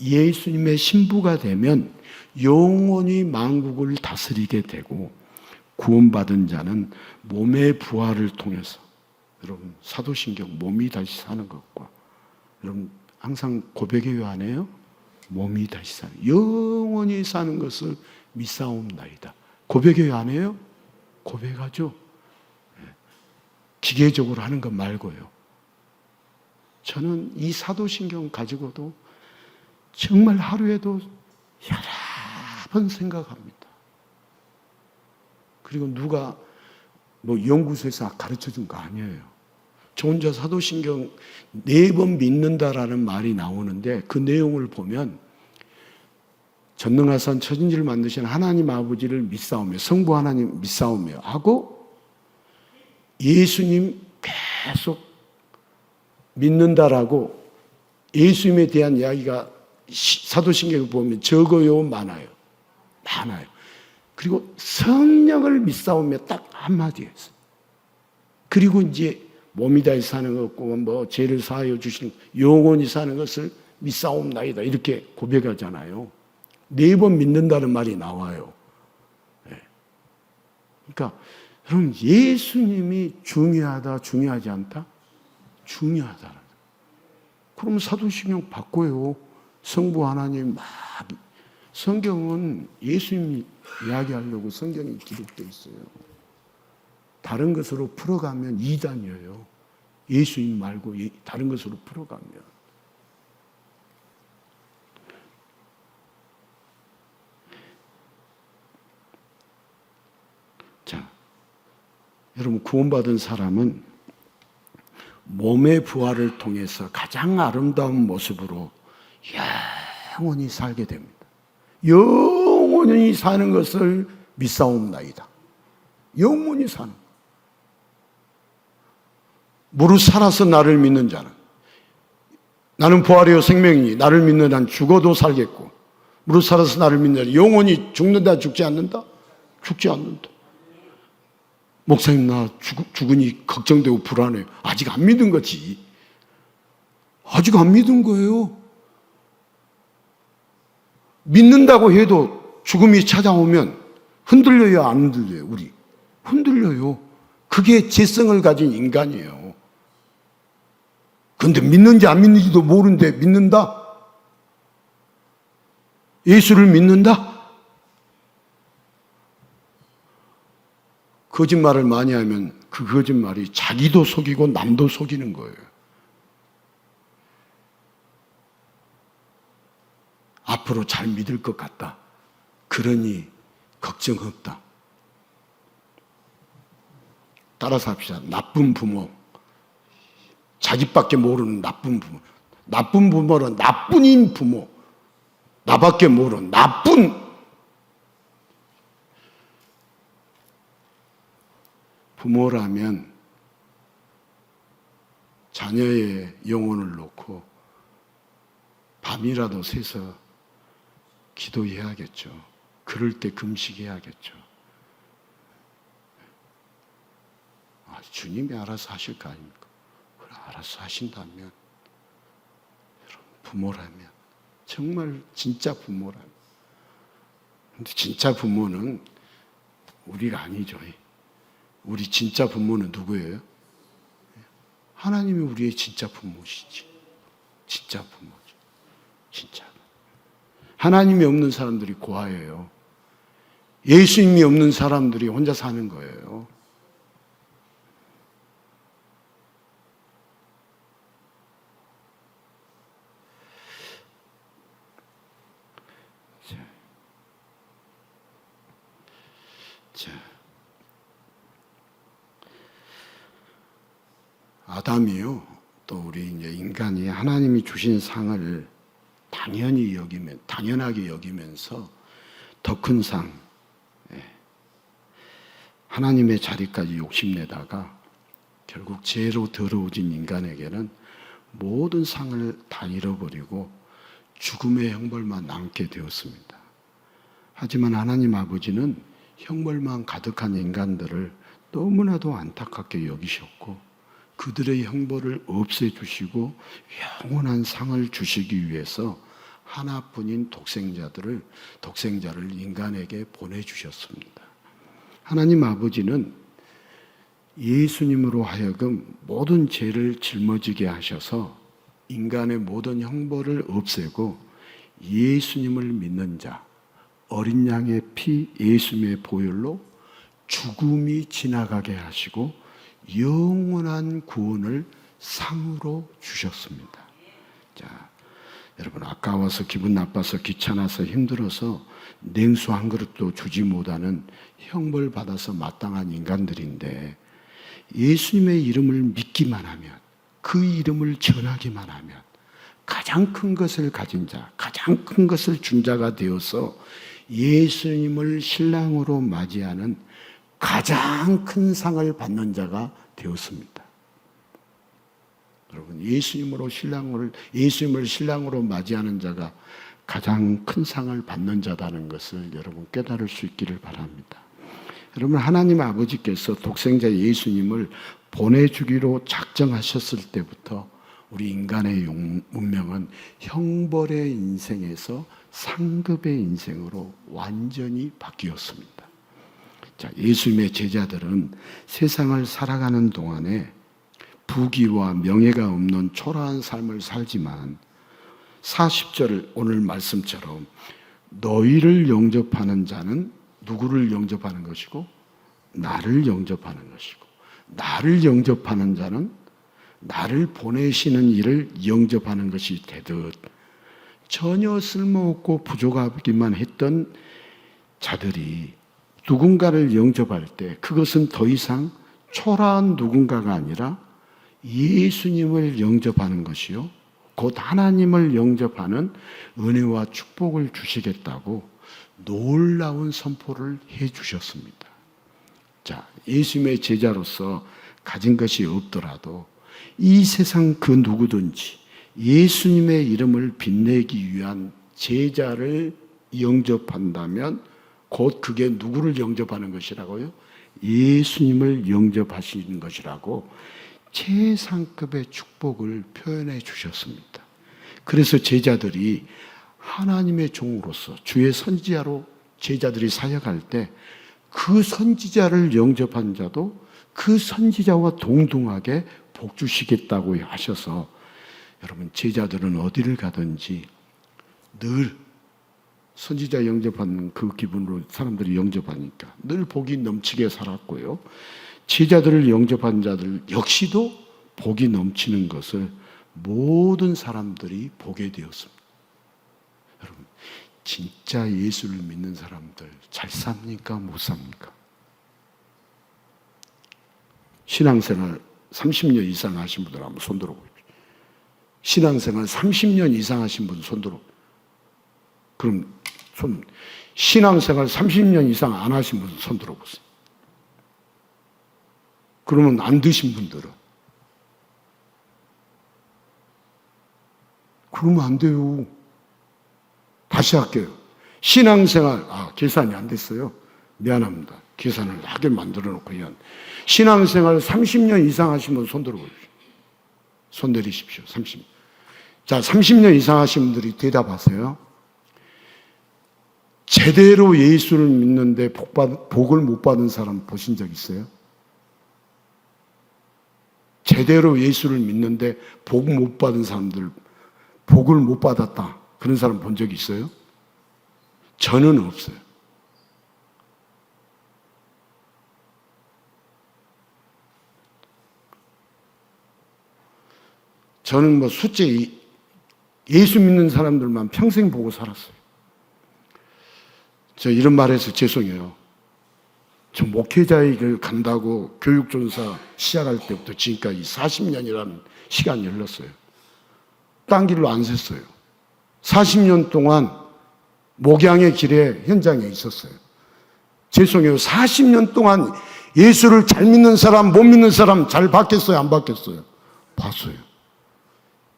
예수님의 신부가 되면 영원히 만국을 다스리게 되고, 구원받은 자는 몸의 부활을 통해서, 여러분 사도신경 몸이 다시 사는 것과, 여러분 항상 고백해요 안 해요? 몸이 다시 사는, 영원히 사는 것을 믿사옵나이다. 고백해요 안 해요? 고백하죠. 기계적으로 하는 것 말고요. 저는 이 사도신경 가지고도 정말 하루에도 여러 번 생각합니다. 그리고 누가 뭐 연구소에서 가르쳐 준 거 아니에요. 저 혼자 사도신경 4번 믿는다라는 말이 나오는데, 그 내용을 보면 전능하신 천지를 만드신 하나님 아버지를 믿사오며, 성부 하나님 믿사오며 하고, 예수님 계속 믿는다라고 예수님에 대한 이야기가 사도신경을 보면 적어요, 많아요? 많아요. 그리고 성령을 믿사오며 딱 한마디 했어요. 그리고 이제 몸이 다시 사는 것 없고 뭐 죄를 사하여 주시는 영원히 사는 것을 믿사옵나이다, 이렇게 고백하잖아요. 4번 믿는다는 말이 나와요. 그러니까 여러분, 예수님이 중요하다, 중요하지 않다? 중요하다. 그럼 사도신경 바꿔요. 성부 하나님 막. 성경은 예수님 이야기하려고 성경이 기록되어 있어요. 다른 것으로 풀어가면 이단이에요. 예수님 말고 다른 것으로 풀어가면. 자, 여러분, 구원받은 사람은 몸의 부활을 통해서 가장 아름다운 모습으로 영원히 살게 됩니다. 영원히 사는 것을 믿사옵나이다. 영원히 사는. 무릇 살아서 나를 믿는 자는, 나는 부활이요 생명이니 나를 믿는 자는 죽어도 살겠고, 무릇 살아서 나를 믿는 자는 영원히 죽는다, 죽지 않는다? 죽지 않는다. 목사님, 나 죽으니 걱정되고 불안해요. 아직 안 믿은 거지. 아직 안 믿은 거예요. 믿는다고 해도 죽음이 찾아오면 흔들려요, 안 흔들려요? 우리 흔들려요. 그게 죄성을 가진 인간이에요. 그런데 믿는지 안 믿는지도 모르는데 믿는다? 예수를 믿는다? 거짓말을 많이 하면 그 거짓말이 자기도 속이고 남도 속이는 거예요. 앞으로 잘 믿을 것 같다. 그러니 걱정 없다. 따라서 합시다. 나쁜 부모. 자기밖에 모르는 나쁜 부모. 나쁜 부모는 나뿐인 부모. 나밖에 모르는 나쁜. 부모라면 자녀의 영혼을 놓고 밤이라도 새서 기도해야겠죠. 그럴 때 금식해야겠죠. 주님이 알아서 하실 거 아닙니까? 알아서 하신다면, 여러분, 부모라면, 정말 진짜 부모라면. 근데 진짜 부모는 우리가 아니죠. 우리 진짜 부모는 누구예요? 하나님이 우리의 진짜 부모시지. 진짜 부모죠. 진짜. 하나님이 없는 사람들이 고아예요. 예수님이 없는 사람들이 혼자 사는 거예요. 자, 아담이요, 또 우리 이제 인간이 하나님이 주신 상을 당연하게 여기면서 더 큰 상, 하나님의 자리까지 욕심내다가 결국 죄로 더러워진 인간에게는 모든 상을 다 잃어버리고 죽음의 형벌만 남게 되었습니다. 하지만 하나님 아버지는 형벌만 가득한 인간들을 너무나도 안타깝게 여기셨고 그들의 형벌을 없애주시고 영원한 상을 주시기 위해서 하나뿐인 독생자를 인간에게 보내주셨습니다. 하나님 아버지는 예수님으로 하여금 모든 죄를 짊어지게 하셔서 인간의 모든 형벌을 없애고 예수님을 믿는 자, 어린 양의 피 예수님의 보혈로 죽음이 지나가게 하시고 영원한 구원을 상으로 주셨습니다. 자, 여러분, 아까워서 기분 나빠서 귀찮아서 힘들어서 냉수 한 그릇도 주지 못하는 형벌 받아서 마땅한 인간들인데 예수님의 이름을 믿기만 하면, 그 이름을 전하기만 하면 가장 큰 것을 가진 자, 가장 큰 것을 준 자가 되어서 예수님을 신랑으로 맞이하는 가장 큰 상을 받는 자가 되었습니다. 여러분, 예수님을 신랑으로 맞이하는 자가 가장 큰 상을 받는 자라는 것을 여러분 깨달을 수 있기를 바랍니다. 여러분, 하나님 아버지께서 독생자 예수님을 보내주기로 작정하셨을 때부터 우리 인간의 운명은 형벌의 인생에서 상급의 인생으로 완전히 바뀌었습니다. 자, 예수님의 제자들은 세상을 살아가는 동안에 부귀와 명예가 없는 초라한 삶을 살지만 40절 오늘 말씀처럼 너희를 영접하는 자는 누구를 영접하는 것이고 나를 영접하는 것이고 나를 영접하는 자는 나를 보내시는 이를 영접하는 것이 되듯 전혀 쓸모없고 부족하기만 했던 자들이 누군가를 영접할 때 그것은 더 이상 초라한 누군가가 아니라 예수님을 영접하는 것이요 곧 하나님을 영접하는 은혜와 축복을 주시겠다고 놀라운 선포를 해 주셨습니다. 자, 예수님의 제자로서 가진 것이 없더라도 이 세상 그 누구든지 예수님의 이름을 빛내기 위한 제자를 영접한다면 곧 그게 누구를 영접하는 것이라고요? 예수님을 영접하시는 것이라고 최상급의 축복을 표현해 주셨습니다. 그래서 제자들이 하나님의 종으로서 주의 선지자로 제자들이 사역할 때 그 선지자를 영접한 자도 그 선지자와 동등하게 복 주시겠다고 하셔서 여러분 제자들은 어디를 가든지 늘 선지자 영접하는 그 기분으로 사람들이 영접하니까 늘 복이 넘치게 살았고요. 제자들을 영접한 자들 역시도 복이 넘치는 것을 모든 사람들이 보게 되었습니다. 여러분, 진짜 예수를 믿는 사람들 잘 삽니까? 못 삽니까? 신앙생활 30년 이상 하신 분들 한번 손 들어보십시오. 신앙생활 30년 이상 하신 분 손 들어. 그럼 신앙생활 30년 이상 안 하신 분 손 들어보세요. 그러면 안 드신 분들은 그러면 안 돼요. 다시 할게요. 신앙생활 계산이 안 됐어요. 미안합니다. 계산을 하게 만들어 놓고 신앙생활 30년 이상 하신 분 손 들어보십시오. 손 내리십시오. 30년. 자, 30년 이상 하신 분들이 대답하세요. 제대로 예수를 믿는데 복을 못 받은 사람 보신 적 있어요? 제대로 예수를 믿는데 복 못 받은 사람들, 복을 못 받았다. 그런 사람 본 적 있어요? 저는 없어요. 저는 솔직히 예수 믿는 사람들만 평생 보고 살았어요. 저 이런 말해서 죄송해요. 저 목회자의 길 간다고 교육전사 시작할 때부터 지금까지 40년이라는 시간이 흘렀어요. 딴 길로 안 샜어요. 40년 동안 목양의 길에 현장에 있었어요. 죄송해요. 40년 동안 예수를 잘 믿는 사람, 못 믿는 사람 잘 봤겠어요? 안 봤겠어요? 봤어요.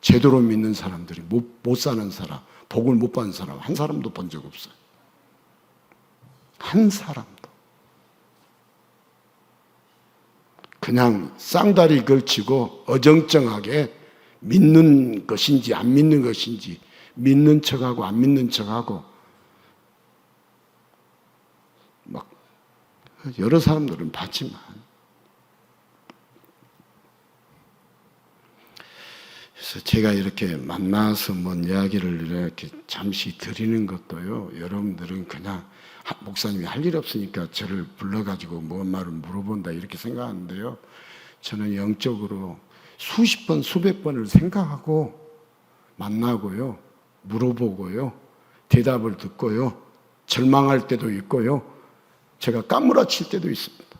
제대로 믿는 사람들이 못 사는 사람, 복을 못 받는 사람 한 사람도 본 적 없어요. 한 사람도. 그냥 쌍다리 걸치고 어정쩡하게 믿는 것인지 안 믿는 것인지 믿는 척하고 안 믿는 척하고 막 여러 사람들은 봤지만 그래서 제가 이렇게 만나서 뭔 이야기를 이렇게 잠시 드리는 것도요, 여러분들은 그냥 목사님이 할 일 없으니까 저를 불러가지고 뭔 말을 물어본다 이렇게 생각하는데요, 저는 영적으로 수십 번 수백 번을 생각하고 만나고요, 물어보고요, 대답을 듣고요, 절망할 때도 있고요, 제가 까무라칠 때도 있습니다.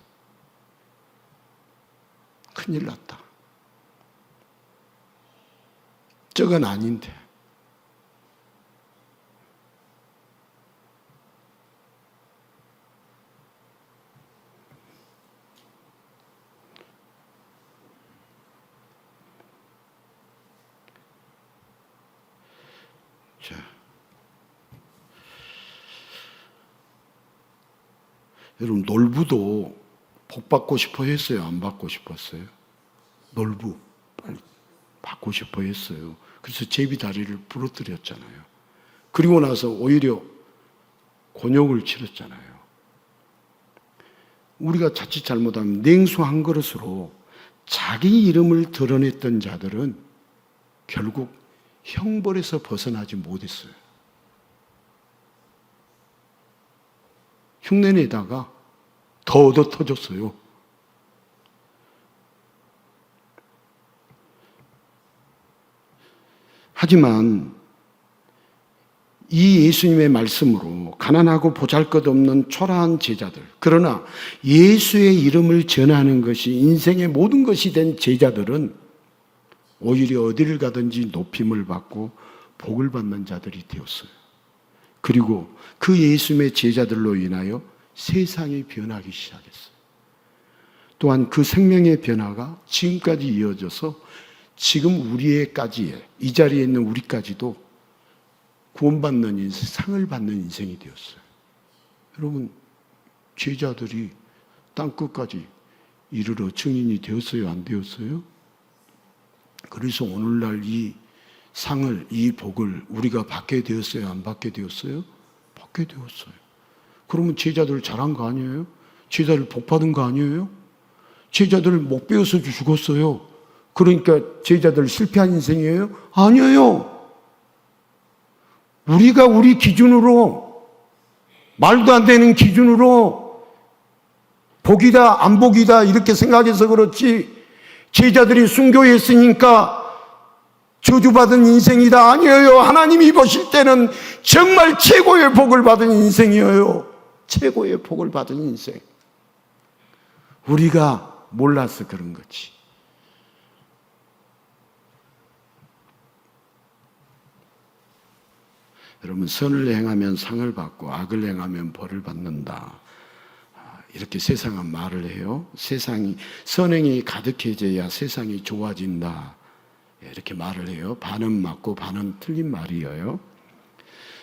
큰일 났다. 저건 아닌데. 자, 여러분 놀부도 복 받고 싶어 했어요? 안 받고 싶었어요? 놀부 빨리 받고 싶어 했어요. 그래서 제비 다리를 부러뜨렸잖아요. 그리고 나서 오히려 곤욕을 치렀잖아요. 우리가 자칫 잘못하면 냉수 한 그릇으로 자기 이름을 드러냈던 자들은 결국 형벌에서 벗어나지 못했어요. 흉내내다가 더 얻어 터졌어요. 하지만 이 예수님의 말씀으로 가난하고 보잘것없는 초라한 제자들, 그러나 예수의 이름을 전하는 것이 인생의 모든 것이 된 제자들은 오히려 어디를 가든지 높임을 받고 복을 받는 자들이 되었어요. 그리고 그 예수님의 제자들로 인하여 세상이 변하기 시작했어요. 또한 그 생명의 변화가 지금까지 이어져서 지금 우리에까지의 이 자리에 있는 우리까지도 구원받는 인생, 상을 받는 인생이 되었어요. 여러분, 제자들이 땅끝까지 이르러 증인이 되었어요? 안 되었어요? 그래서 오늘날 이 상을, 이 복을 우리가 받게 되었어요? 안 받게 되었어요? 받게 되었어요. 그러면 제자들 잘한 거 아니에요? 제자들 복 받은 거 아니에요? 제자들 못 배워서 죽었어요. 그러니까 제자들 실패한 인생이에요? 아니에요. 우리가 우리 기준으로, 말도 안 되는 기준으로 복이다 안 복이다 이렇게 생각해서 그렇지, 제자들이 순교했으니까 저주받은 인생이다 아니에요. 하나님이 보실 때는 정말 최고의 복을 받은 인생이에요. 최고의 복을 받은 인생. 우리가 몰라서 그런 거지. 여러분, 선을 행하면 상을 받고 악을 행하면 벌을 받는다. 이렇게 세상은 말을 해요. 세상이, 선행이 가득해져야 세상이 좋아진다. 이렇게 말을 해요. 반은 맞고 반은 틀린 말이에요.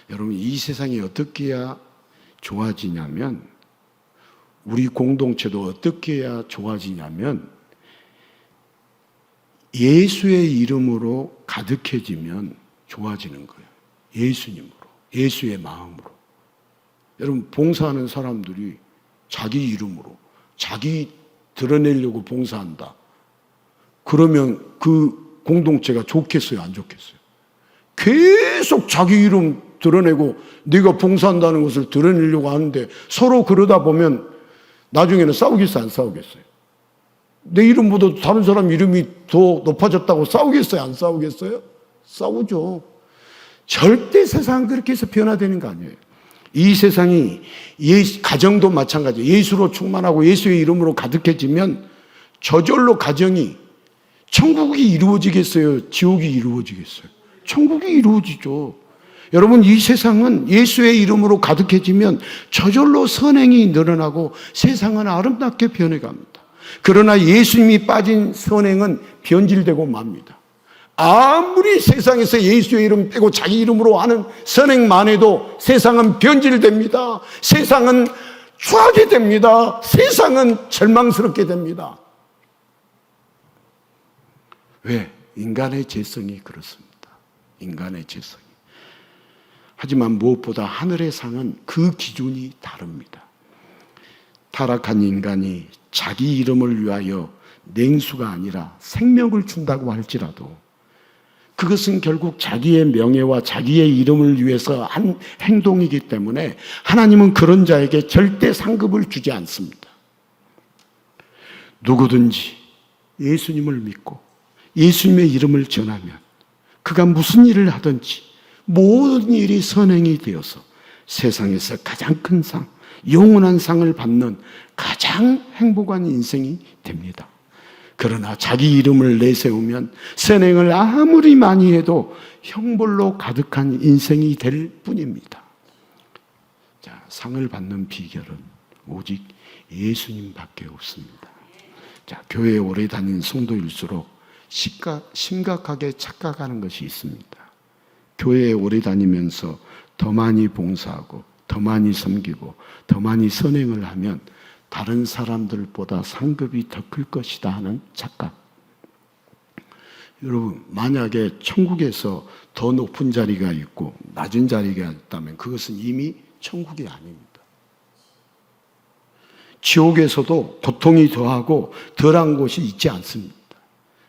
여러분, 이 세상이 어떻게 해야 좋아지냐면, 우리 공동체도 어떻게 해야 좋아지냐면, 예수의 이름으로 가득해지면 좋아지는 거예요. 예수님으로, 예수의 마음으로. 여러분, 봉사하는 사람들이 자기 이름으로, 자기 드러내려고 봉사한다. 그러면 그 공동체가 좋겠어요, 안 좋겠어요? 계속 자기 이름 드러내고 내가 봉사한다는 것을 드러내려고 하는데 서로 그러다 보면 나중에는 싸우겠어요, 안 싸우겠어요? 내 이름보다 다른 사람 이름이 더 높아졌다고 싸우겠어요, 안 싸우겠어요? 싸우죠. 절대 세상은 그렇게 해서 변화되는 거 아니에요. 이 세상이, 가정도 마찬가지예요. 예수로 충만하고 예수의 이름으로 가득해지면 저절로 가정이, 천국이 이루어지겠어요? 지옥이 이루어지겠어요? 천국이 이루어지죠. 여러분, 이 세상은 예수의 이름으로 가득해지면 저절로 선행이 늘어나고 세상은 아름답게 변해갑니다. 그러나 예수님이 빠진 선행은 변질되고 맙니다. 아무리 세상에서 예수의 이름 빼고 자기 이름으로 하는 선행만 해도 세상은 변질됩니다. 세상은 추하게 됩니다. 세상은 절망스럽게 됩니다. 왜? 인간의 죄성이 그렇습니다. 인간의 죄성이. 하지만 무엇보다 하늘의 상은 그 기준이 다릅니다. 타락한 인간이 자기 이름을 위하여 냉수가 아니라 생명을 준다고 할지라도 그것은 결국 자기의 명예와 자기의 이름을 위해서 한 행동이기 때문에 하나님은 그런 자에게 절대 상급을 주지 않습니다. 누구든지 예수님을 믿고 예수님의 이름을 전하면 그가 무슨 일을 하든지 모든 일이 선행이 되어서 세상에서 가장 큰 상, 영원한 상을 받는 가장 행복한 인생이 됩니다. 그러나 자기 이름을 내세우면 선행을 아무리 많이 해도 형벌로 가득한 인생이 될 뿐입니다. 자, 상을 받는 비결은 오직 예수님밖에 없습니다. 자, 교회에 오래 다닌 성도일수록 심각하게 착각하는 것이 있습니다. 교회에 오래 다니면서 더 많이 봉사하고 더 많이 섬기고 더 많이 선행을 하면 다른 사람들보다 상급이 더 클 것이다 하는 착각. 여러분, 만약에 천국에서 더 높은 자리가 있고 낮은 자리가 있다면 그것은 이미 천국이 아닙니다. 지옥에서도 고통이 더하고 덜한 곳이 있지 않습니다.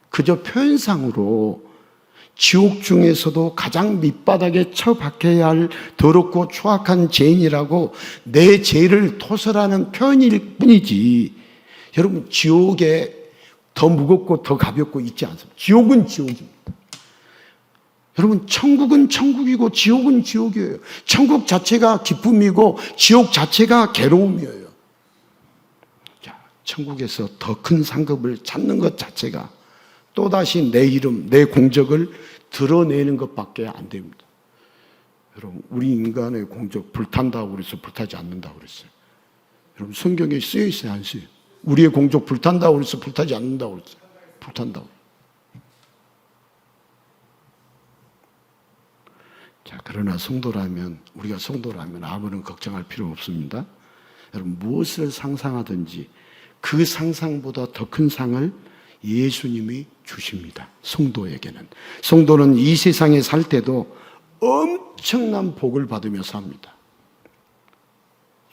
그저 표현상으로 지옥 중에서도 가장 밑바닥에 처박혀야 할 더럽고 추악한 죄인이라고 내 죄를 토설하는 표현일 뿐이지, 여러분, 지옥에 더 무겁고 더 가볍고 있지 않습니다. 지옥은 지옥입니다. 여러분, 천국은 천국이고 지옥은 지옥이에요. 천국 자체가 기쁨이고 지옥 자체가 괴로움이에요. 자, 천국에서 더 큰 상급을 찾는 것 자체가 또다시 내 이름, 내 공적을 드러내는 것밖에 안 됩니다. 여러분, 우리 인간의 공적, 불탄다고 그래서 불타지 않는다고 그랬어요. 여러분, 성경에 쓰여 있어요, 안 쓰여요? 우리의 공적 불탄다고 그래서 불타지 않는다고 그랬어요. 불탄다고. 자, 그러나 성도라면, 우리가 성도라면 아무런 걱정할 필요 없습니다. 여러분, 무엇을 상상하든지 그 상상보다 더 큰 상을 예수님이 주십니다. 성도에게는. 성도는 이 세상에 살 때도 엄청난 복을 받으며 삽니다.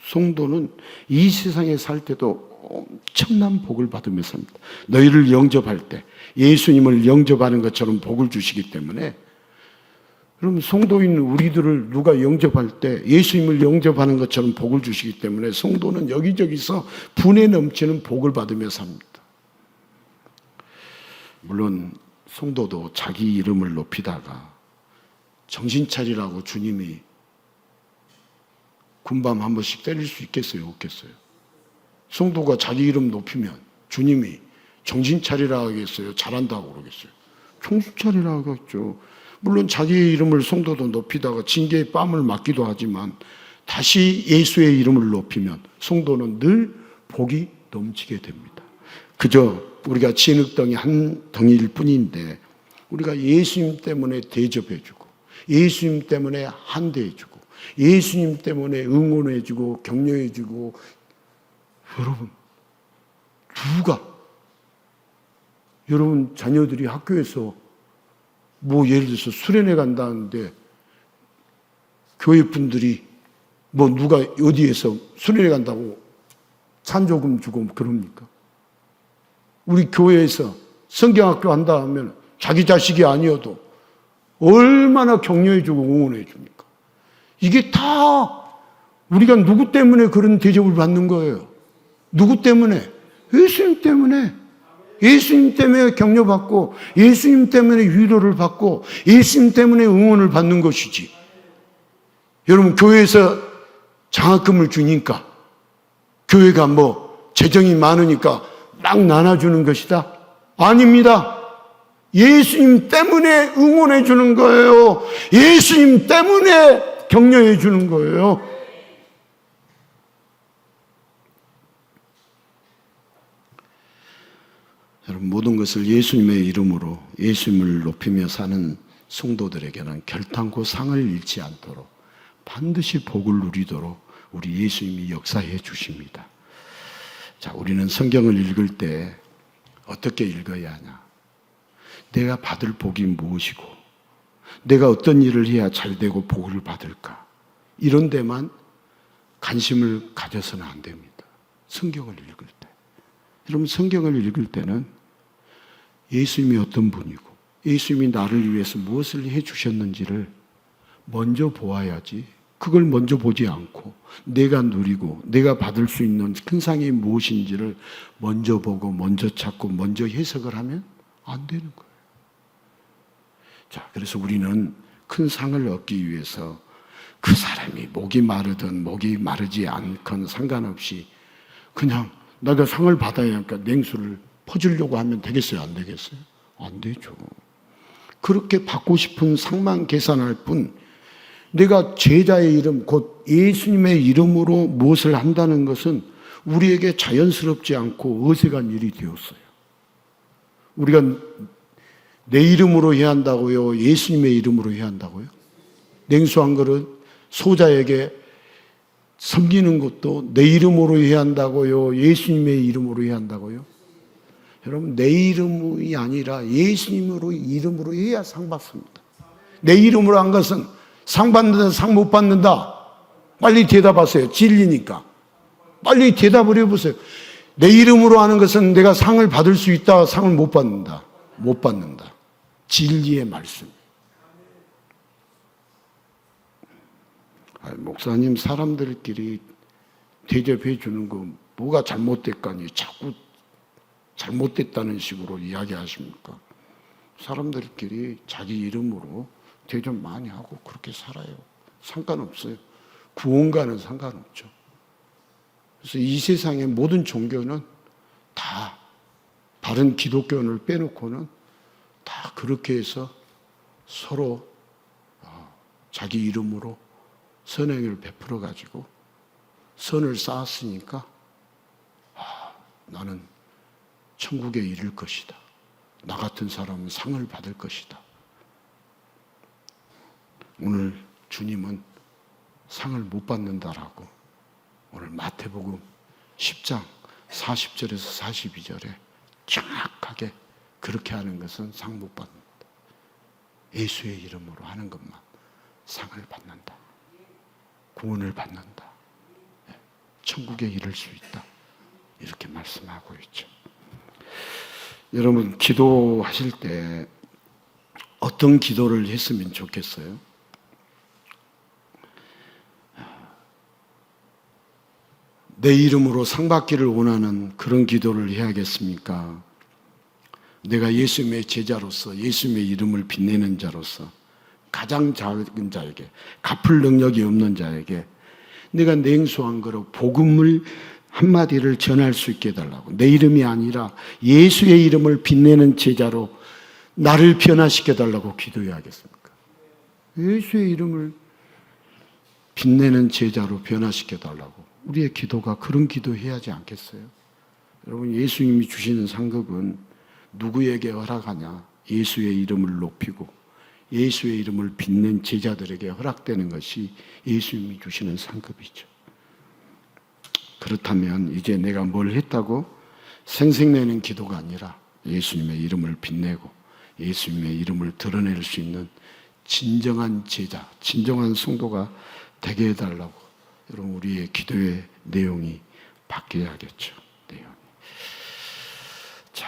성도는 이 세상에 살 때도 엄청난 복을 받으며 삽니다. 너희를 영접할 때 예수님을 영접하는 것처럼 복을 주시기 때문에, 그럼 성도인 우리들을 누가 영접할 때 예수님을 영접하는 것처럼 복을 주시기 때문에 성도는 여기저기서 분에 넘치는 복을 받으며 삽니다. 물론 성도도 자기 이름을 높이다가 정신 차리라고 주님이 군밤 한 번씩 때릴 수 있겠어요? 없겠어요? 성도가 자기 이름 높이면 주님이 정신 차리라 하겠어요? 잘한다고 그러겠어요? 정신 차리라 하겠죠. 물론 자기 이름을 성도도 높이다가 징계의 뺨을 맞기도 하지만 다시 예수의 이름을 높이면 성도는 늘 복이 넘치게 됩니다. 그저 우리가 진흙덩이 한 덩이일 뿐인데 우리가 예수님 때문에 대접해주고 예수님 때문에 한대해주고 예수님 때문에 응원해주고 격려해주고, 여러분, 누가 여러분 자녀들이 학교에서 뭐 예를 들어서 수련회 간다는데 교회 분들이 뭐 누가 어디에서 수련회 간다고 산조금 주고 그럽니까? 우리 교회에서 성경학교 한다 하면 자기 자식이 아니어도 얼마나 격려해주고 응원해줍니까? 이게 다 우리가 누구 때문에 그런 대접을 받는 거예요? 누구 때문에? 예수님 때문에. 예수님 때문에 격려받고 예수님 때문에 위로를 받고 예수님 때문에 응원을 받는 것이지. 여러분, 교회에서 장학금을 주니까 교회가 뭐 재정이 많으니까 막 나눠주는 것이다? 아닙니다. 예수님 때문에 응원해 주는 거예요. 예수님 때문에 격려해 주는 거예요. 여러분, 모든 것을 예수님의 이름으로 예수님을 높이며 사는 성도들에게는 결탄코 상을 잃지 않도록 반드시 복을 누리도록 우리 예수님이 역사해 주십니다. 자, 우리는 성경을 읽을 때 어떻게 읽어야 하냐? 내가 받을 복이 무엇이고 내가 어떤 일을 해야 잘되고 복을 받을까? 이런 데만 관심을 가져서는 안 됩니다. 성경을 읽을 때. 여러분, 성경을 읽을 때는 예수님이 어떤 분이고 예수님이 나를 위해서 무엇을 해 주셨는지를 먼저 보아야지, 그걸 먼저 보지 않고 내가 누리고 내가 받을 수 있는 큰 상이 무엇인지를 먼저 보고 먼저 찾고 먼저 해석을 하면 안 되는 거예요. 자, 그래서 우리는 큰 상을 얻기 위해서 그 사람이 목이 마르든 목이 마르지 않건 상관없이 그냥 내가 상을 받아야 하니까 냉수를 퍼주려고 하면 되겠어요? 안 되겠어요? 안 되죠. 그렇게 받고 싶은 상만 계산할 뿐, 내가 제자의 이름, 곧 예수님의 이름으로 무엇을 한다는 것은 우리에게 자연스럽지 않고 어색한 일이 되었어요. 우리가 내 이름으로 해야 한다고요? 예수님의 이름으로 해야 한다고요? 냉수 한 그릇 소자에게 섬기는 것도 내 이름으로 해야 한다고요? 예수님의 이름으로 해야 한다고요? 여러분, 내 이름이 아니라 예수님으로 이름으로 해야 상 받습니다. 내 이름으로 한 것은 상 받는다, 상 못 받는다. 빨리 대답하세요. 진리니까. 빨리 대답을 해보세요. 내 이름으로 하는 것은 내가 상을 받을 수 있다, 상을 못 받는다. 못 받는다. 진리의 말씀. 목사님, 사람들끼리 대접해 주는 거 뭐가 잘못됐거니 자꾸 잘못됐다는 식으로 이야기하십니까? 사람들끼리 자기 이름으로 대접 많이 하고 그렇게 살아요. 상관없어요. 구원과는 상관없죠. 그래서 이 세상의 모든 종교는 다 바른 기독교를 빼놓고는 다 그렇게 해서 서로 자기 이름으로 선행을 베풀어 가지고 선을 쌓았으니까 나는 천국에 이를 것이다. 나 같은 사람은 상을 받을 것이다. 오늘 주님은 상을 못 받는다라고 오늘 마태복음 10장 40절에서 42절에 정확하게 그렇게 하는 것은 상 못 받는다. 예수의 이름으로 하는 것만 상을 받는다. 구원을 받는다. 천국에 이를 수 있다. 이렇게 말씀하고 있죠. 여러분, 기도하실 때 어떤 기도를 했으면 좋겠어요? 내 이름으로 상 받기를 원하는 그런 기도를 해야겠습니까? 내가 예수님의 제자로서 예수님의 이름을 빛내는 자로서 가장 작은 자에게, 갚을 능력이 없는 자에게 내가 냉수한 거로 복음을 한마디를 전할 수 있게 해달라고. 내 이름이 아니라 예수의 이름을 빛내는 제자로 나를 변화시켜 달라고 기도해야겠습니까? 예수의 이름을 빛내는 제자로 변화시켜 달라고. 우리의 기도가 그런 기도해야 하지 않겠어요? 여러분, 예수님이 주시는 상급은 누구에게 허락하냐? 예수의 이름을 높이고 예수의 이름을 빛낸 제자들에게 허락되는 것이 예수님이 주시는 상급이죠. 그렇다면 이제 내가 뭘 했다고 생색내는 기도가 아니라 예수님의 이름을 빛내고 예수님의 이름을 드러낼 수 있는 진정한 제자, 진정한 성도가 되게 해달라고. 여러분, 우리의 기도의 내용이 바뀌어야겠죠. 내용이. 자,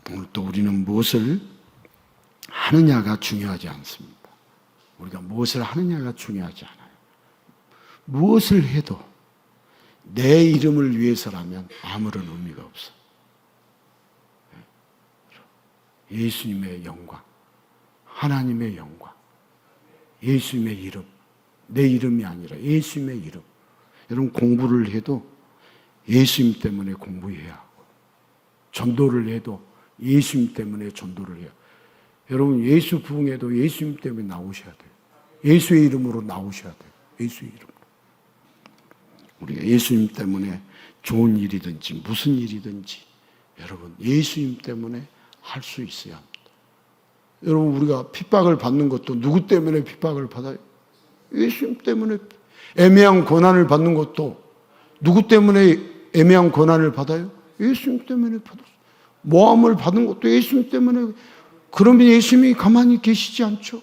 오늘 또 우리는 무엇을 하느냐가 중요하지 않습니다. 우리가 무엇을 하느냐가 중요하지 않아요. 무엇을 해도 내 이름을 위해서라면 아무런 의미가 없어. 예수님의 영광, 하나님의 영광, 예수님의 이름, 내 이름이 아니라 예수님의 이름. 여러분, 공부를 해도 예수님 때문에 공부해야 하고, 전도를 해도 예수님 때문에 전도를 해야 하고, 여러분, 예수 부흥회도 예수님 때문에 나오셔야 돼요. 예수의 이름으로 나오셔야 돼요. 예수의 이름으로. 우리가 예수님 때문에 좋은 일이든지 무슨 일이든지 여러분, 예수님 때문에 할 수 있어야 합니다. 여러분, 우리가 핍박을 받는 것도 누구 때문에 핍박을 받아요? 예수님 때문에. 애매한 고난을 받는 것도 누구 때문에 애매한 고난을 받아요? 예수님 때문에 받았어요. 모함을 받은 것도 예수님 때문에. 그러면 예수님이 가만히 계시지 않죠?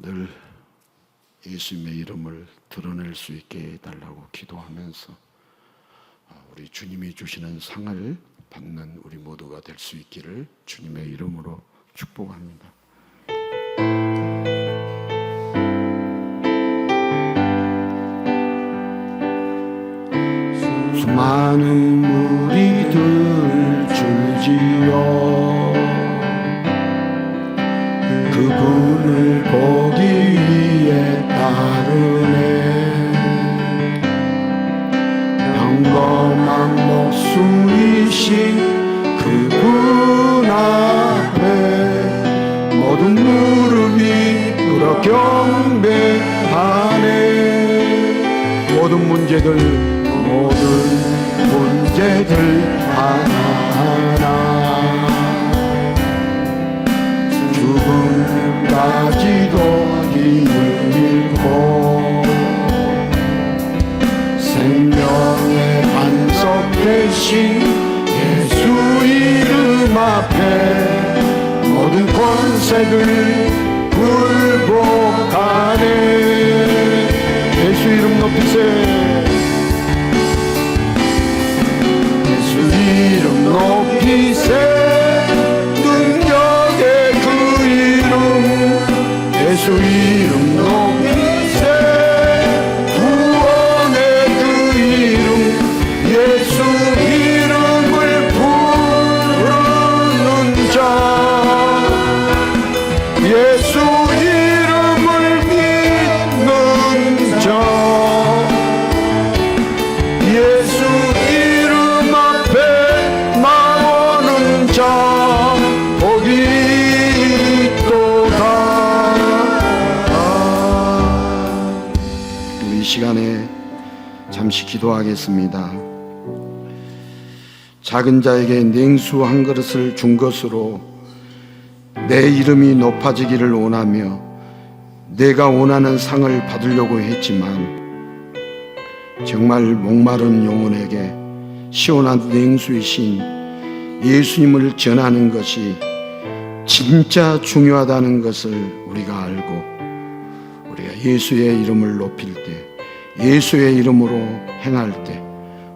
늘 예수님의 이름을 드러낼 수 있게 해달라고 기도하면서 우리 주님이 주시는 상을 받는 우리 모두가 될 수 있기를 주님의 이름으로 축복합니다. 수많은 무리들 줄지어 그분을 보기 위해 따르네. 평범한 목숨이신 그분 앞에 모든 무릎이 꿇어 경배하네. 모든 문제들 하나하나 죽음까지도 힘을 잃고 생명의 반석 되신 예수 이름 앞에 모든 권세를 굴복하네. 예수 이름 높이세. 예수 이름 높이세. 능력의 그 이름 예수 이름 높이세. 구원의 그 이름 예수 이름을 부르는 자 예수 이름을 믿는 자 예수 이름 앞에 나오는 자 복이 있도다. 우리 이 시간에 잠시 기도하겠습니다. 작은 자에게 냉수 한 그릇을 준 것으로 내 이름이 높아지기를 원하며 내가 원하는 상을 받으려고 했지만 정말 목마른 영혼에게 시원한 냉수이신 예수님을 전하는 것이 진짜 중요하다는 것을 우리가 알고 우리가 예수의 이름을 높일 때 예수의 이름으로 행할 때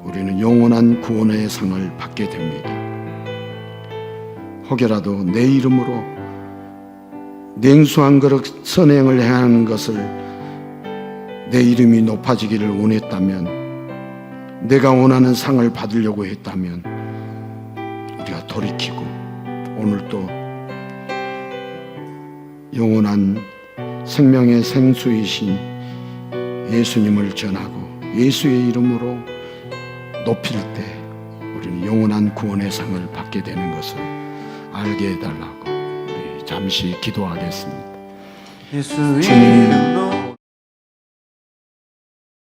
우리는 영원한 구원의 상을 받게 됩니다. 혹여라도 내 이름으로 냉수 한 그릇 선행을 행하는 것을 내 이름이 높아지기를 원했다면 내가 원하는 상을 받으려고 했다면 우리가 돌이키고 오늘 또 영원한 생명의 생수이신 예수님을 전하고 예수의 이름으로 높일 때 우리는 영원한 구원의 상을 받게 되는 것을 알게 해달라고 우리 잠시 기도하겠습니다. 예수 이름